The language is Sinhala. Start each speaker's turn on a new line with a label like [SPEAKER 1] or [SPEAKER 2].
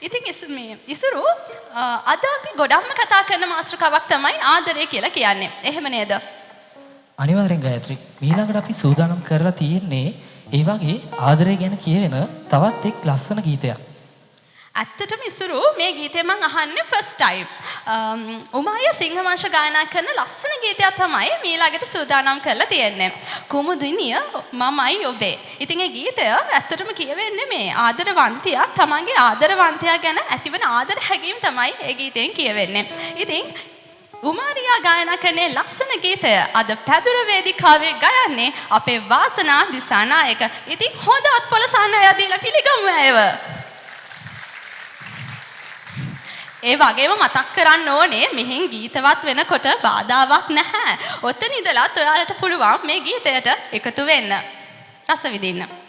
[SPEAKER 1] ඉතින් ඉසුරු අද අපි ගොඩක්ම කතා කරන මාතෘකාවක් තමයි ආදරය කියලා කියන්නේ. එහෙම නේද?
[SPEAKER 2] අනිවාර්යෙන් ගායත්‍රි. ඊළඟට අපි සූදානම් කරලා තියෙන්නේ ඒ වගේ ආදරය ගැන කියවෙන තවත් එක් ලස්සන ගීතයක්.
[SPEAKER 1] ඇත්තටම ඉසුරු මේ ගීතය මම අහන්නේ ෆස්ට් ටයිම්. උමාරිය සිංහවංශ ගායනා කරන ලස්සන ගීතයක් තමයි මීළඟට සූදානම් කරලා තියෙන්නේ. කුමුදිනිය මමයි ඔබේ. ඉතින් ඒ ගීතය ඇත්තටම කියවෙන්නේ මේ ආදරවන්තියා තමන්ගේ ආදරවන්තයා ගැන ඇතිවන ආදර හැඟීම් තමයි ඒ ගීතෙන් කියවෙන්නේ. ඉතින් උමාරියා ගායනා කරන ලස්සන ගීතය අද පැදුර වේදිකාවේ ගයන්නේ අපේ වාසනා දිසානායක. ඉතින් හොඳ අත්පොළ සන්නය දීලා පිළිගමු ඇයව. ඒ වගේම මතක් කරන්න ඕනේ මෙහෙන් ගීතවත් වෙනකොට බාධාවක් නැහැ. ඔතන ඉඳලා ඔයාලට පුළුවන් මේ ගීතයට එකතු වෙන්න. රස විඳින්න.